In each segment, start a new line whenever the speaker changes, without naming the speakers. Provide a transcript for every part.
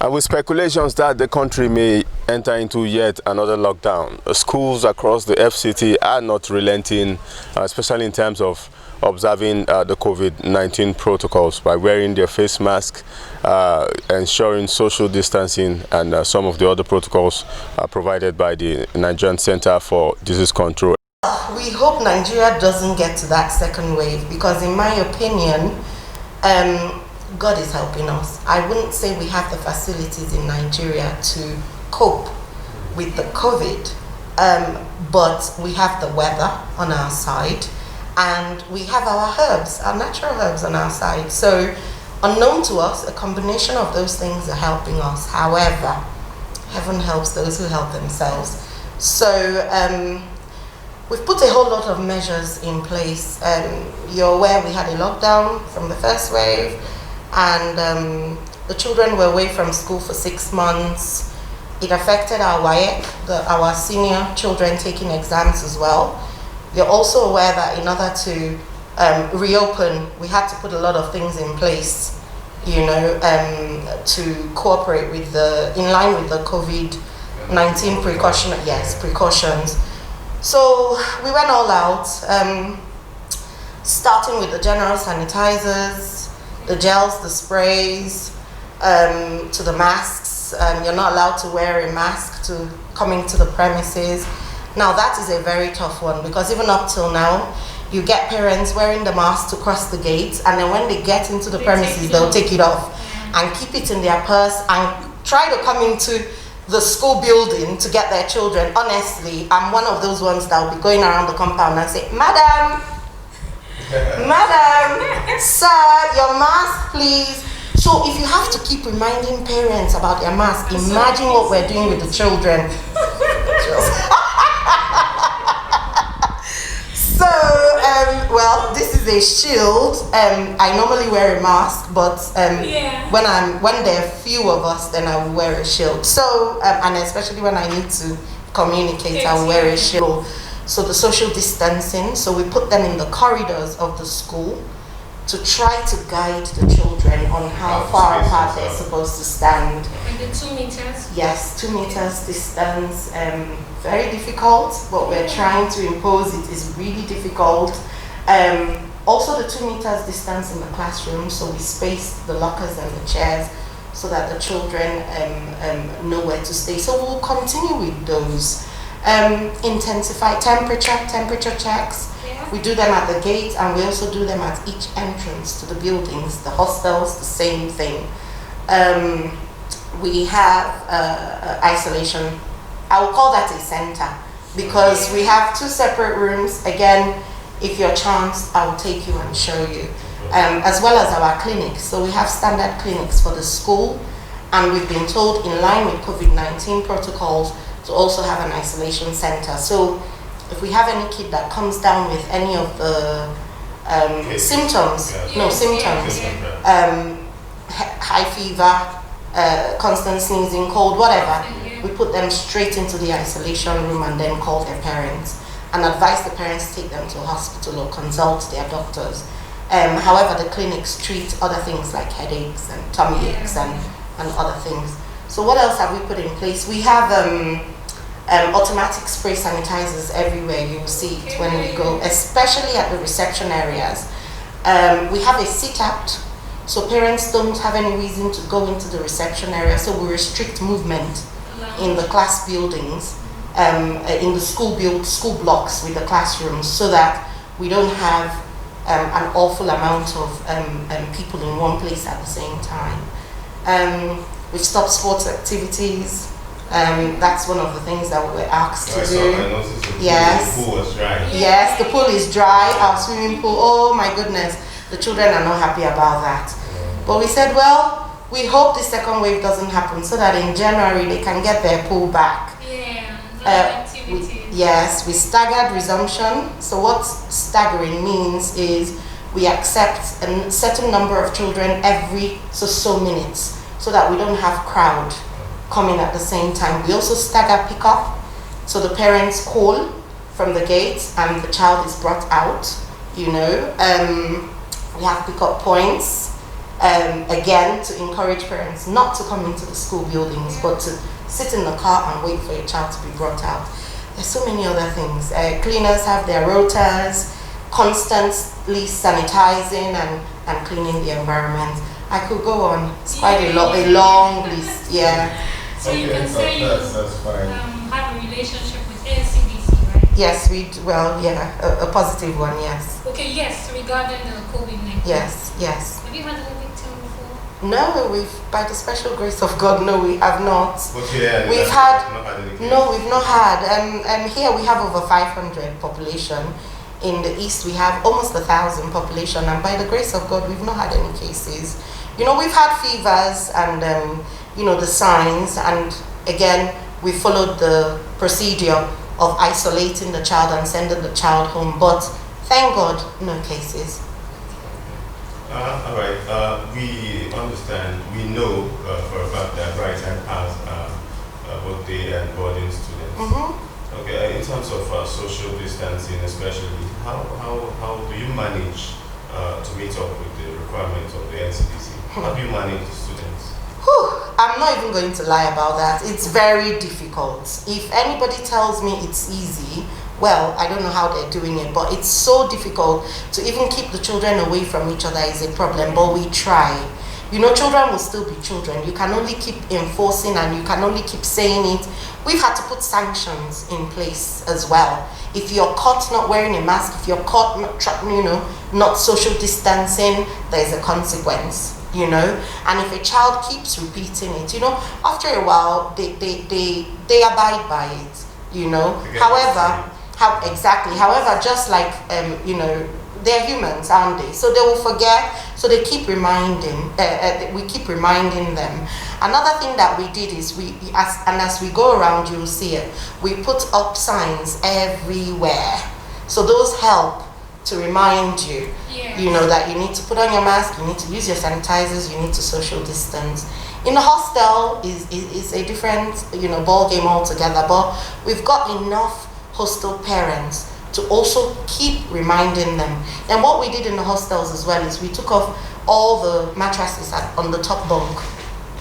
And with speculations that the country may enter into yet another lockdown, schools across the FCT are not relenting, especially in terms of observing the COVID-19 protocols by wearing their face mask, ensuring social distancing, and some of the other protocols provided by the Nigerian Center for Disease Control.
We hope Nigeria doesn't get to that second wave because, in my opinion, God is helping us. I wouldn't say we have the facilities in Nigeria to cope with the COVID, but we have the weather on our side and we have our herbs, our natural herbs on our side. So, unknown to us, a combination of those things are helping us. However, heaven helps those who help themselves. So, we've put a whole lot of measures in place. You're aware we had a lockdown from the first wave, and the children were away from school for 6 months. It affected our WAEC, our senior children taking exams as well. You're also aware that in order to reopen, we had to put a lot of things in place, you know, to cooperate with in line with the COVID-19 precautions. So we went all out, starting with the general sanitizers, the gels, the sprays, to the masks. You're not allowed to wear a mask to come into the premises. Now that is a very tough one because even up till now, you get parents wearing the mask to cross the gate, and then when they get into the premises, they'll take it off and keep it in their purse and try to come into the school building to get their children. Honestly, I'm one of those ones that will be going around the compound and say, Madam, sir, your mask, please. So if you have to keep reminding parents about their mask, imagine what we're doing with the children. So, well, this is a shield. I normally wear a mask, but when there are few of us, then I will wear a shield. So, and especially when I need to communicate, I will wear a shield. So the social distancing, so we put them in the corridors of the school to try to guide the children on how far apart they're supposed to stand.
And the 2 meters?
Yes, 2 meters distance. Very difficult. What we're trying to impose it is really difficult. Also the 2 meters distance in the classroom, so we spaced the lockers and the chairs so that the children know where to stay. So we'll continue with those. Intensify temperature checks. Yeah. We do them at the gate, and we also do them at each entrance to the buildings. The hostels, the same thing. We have isolation. I will call that a center because we have 2 separate rooms. Again, if you're chanced, I will take you and show you. As well as our clinics. So we have standard clinics for the school, and we've been told in line with COVID-19 protocols to also have an isolation center. So if we have any kid that comes down with any of the symptoms, high fever, constant sneezing, cold, whatever, we put them straight into the isolation room and then call their parents and advise the parents to take them to a hospital or consult their doctors. However, the clinics treat other things like headaches and tummy aches and other things. So what else have we put in place? We have automatic spray sanitizers everywhere. You will see it when we go, especially at the reception areas. We have a sit-out, so parents don't have any reason to go into the reception area, so we restrict movement in the class buildings, in the school blocks with the classrooms, so that we don't have an awful amount of people in one place at the same time. We stop sports activities. That's one of the things that we were asked to do. Yes.
The pool was dry.
Yes, the pool is dry. Our swimming pool, oh my goodness. The children are not happy about that. But we said, well, we hope the second wave doesn't happen so that in January they can get their pool back. Yes, we staggered resumption. So what staggering means is we accept a certain number of children every so minutes so that we don't have crowd coming at the same time. We also stagger pickup, so the parents call from the gate and the child is brought out, you know. We have pickup points. Again, to encourage parents not to come into the school buildings, but to sit in the car and wait for a child to be brought out. There's so many other things. Cleaners have their rotas, constantly sanitizing and cleaning the environment. I could go on. It's quite a long list. Yeah.
So you can say that's fine. Have a relationship with NCDC, right?
Yes, a positive one. Yes.
Okay. Yes, regarding the COVID-19.
Yes.
Have you had a victim before?
No, by the special grace of God, no, we have not.
Okay,
we've not had. Here we have over 500 population. In the east, we have almost 1,000 population, and by the grace of God, we've not had any cases. We've had fevers and the signs, and again, we followed the procedure of isolating the child and sending the child home. But thank God, no cases.
All right. We understand. We know for a fact that Britarch has both day and boarding students.
Mm-hmm.
Okay. In terms of social distancing, especially, how do you manage to meet up with the requirements of the NCDC? How do you manage the students?
I'm not even going to lie about that. It's very difficult. If anybody tells me it's easy, well, I don't know how they're doing it, but it's so difficult to even keep the children away from each other is a problem, but we try. Children will still be children. You can only keep enforcing and you can only keep saying it. We've had to put sanctions in place as well. If you're caught not wearing a mask, if you're caught not social distancing, there's a consequence. And if a child keeps repeating it, after a while they abide by it. However, just like they're humans, aren't they? So they will forget. So they keep reminding. We keep reminding them. Another thing that we did is as we go around, you will see it. We put up signs everywhere. So those help to remind you.
Yes.
That you need to put on your mask. You need to use your sanitizers. You need to social distance. In the hostel is a different ball game altogether. But we've got enough hostel parents to also keep reminding them. And what we did in the hostels as well is we took off all the mattresses on the top bunk,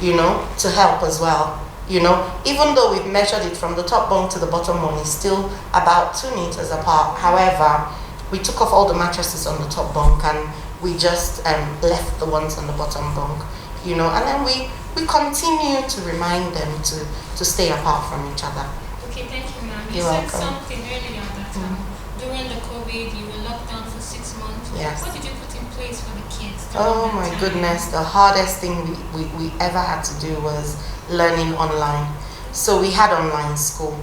to help as well. Even though we've measured it from the top bunk to the bottom one, it's still about 2 meters apart. However, we took off all the mattresses on the top bunk and we just left the ones on the bottom bunk, and then we continue to remind them to stay apart from each other.
Okay, thank you, ma'am.
You're
said
welcome.
Something earlier that during the COVID you were locked down for 6 months.
Yes.
What did you put in place for the kids?
Oh my goodness, the hardest thing we ever had to do was learning online. So we had online school,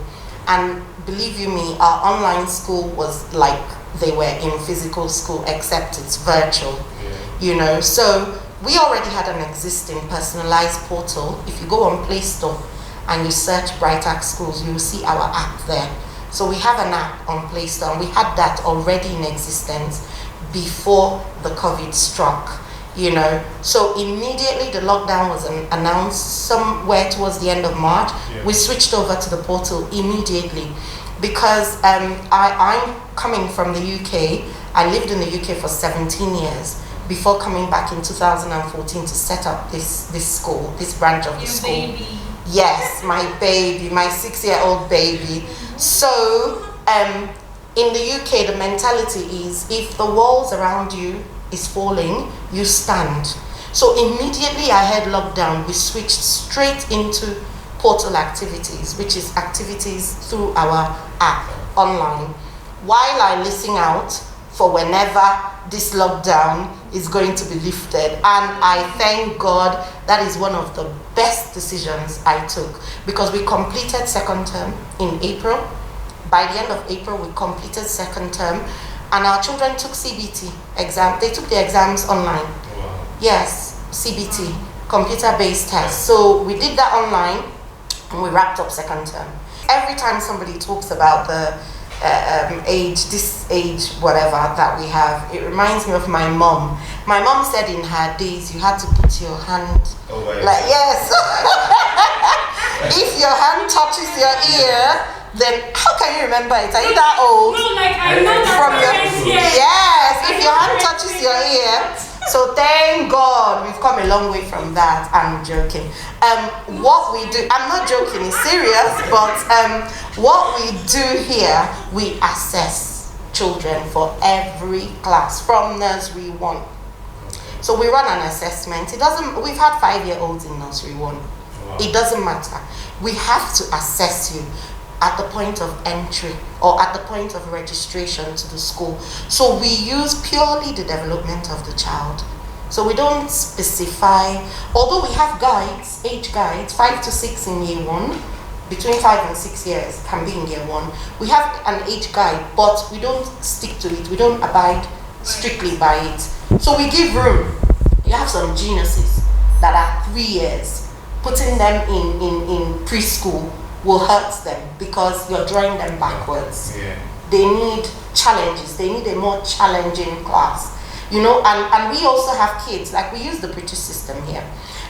and believe you me, our online school was like they were in physical school, except it's virtual. So we already had an existing personalized portal. If you go on Play Store and you search Britarch Schools, you will see our app there. So we have an app on Play Store, and we had that already in existence before the COVID struck. So immediately the lockdown was announced somewhere towards the end of March. We switched over to the portal immediately because I'm coming from the UK. I lived in the UK for 17 years before coming back in 2014 to set up this school, this branch of the school.
Baby.
Yes, my baby, my 6-year-old baby. So in the UK, the mentality is if the walls around you is falling, you stand. So immediately I had lockdown, we switched straight into portal activities, which is activities through our app online, while I listen out for whenever this lockdown is going to be lifted. And I thank God that is one of the best decisions I took, because we completed second term in April. By the end of April, we completed second term, and our children took CBT exam. They took the exams online.
Wow.
Yes, CBT, computer-based test. So we did that online, and we wrapped up second term. Every time somebody talks about the this age, whatever that we have, it reminds me of my mom. My mom said in her days, you had to put your hand, yes. If your hand touches your ear, then how can you remember it? Are you that old?
No, like I know
From your
yes.
if your hand touches your ear, So thank God we've come a long way from that. I'm joking. What we do, I'm not joking, it's serious, but what we do here, we assess children for every class from nursery 1. So we run an assessment. We've had 5-year-olds in nursery 1. Wow. It doesn't matter. We have to assess you at the point of entry or at the point of registration to the school. So we use purely the development of the child. So we don't specify, although we have guides, age guides, 5 to 6 in year 1, between 5 and 6 years can be in year 1. We have an age guide, but we don't stick to it. We don't abide strictly by it. So we give room. You have some geniuses that are 3 years. Putting them in preschool will hurt them because you're drawing them backwards. Yeah. They need challenges. They need a more challenging class. You know, and we also have kids, like we use the British system here.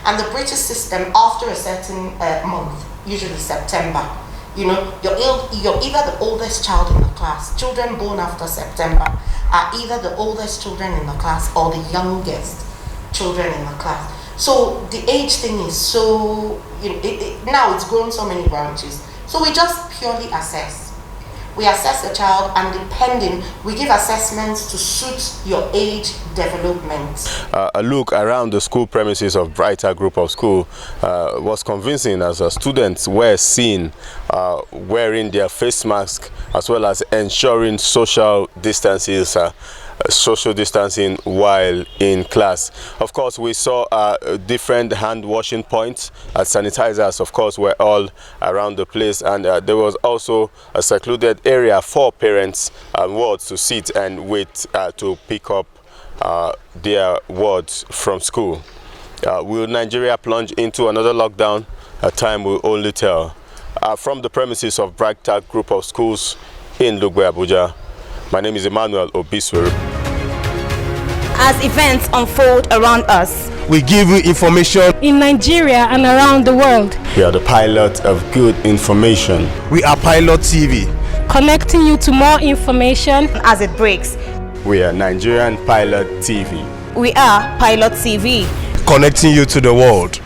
And the British system, after a certain month, usually September, you know, you're either the oldest child in the class. Children born after September are either the oldest children in the class or the youngest children in the class. So the age thing is so, you know, now it's grown so many branches. So we just purely assess. We assess a child, and depending, we give assessments to suit your age development.
A look around the school premises of Britarch Group of School was convincing, as students were seen wearing their face mask as well as ensuring social distancing while in class. Of course, we saw different hand washing points. Sanitizers, of course, were all around the place, and there was also a secluded area for parents and wards to sit and wait to pick up their wards from school. Will Nigeria plunge into another lockdown? Time will only tell. From the premises of Britarch Group of Schools in Lugbe, Abuja, my name is Emmanuel Obisweru.
As events unfold around us,
we give you information
in Nigeria and around the world.
We are the pilot of good information.
We are Pilot TV,
connecting you to more information
as it breaks.
We are Nigerian Pilot TV.
We are Pilot TV,
connecting you to the world.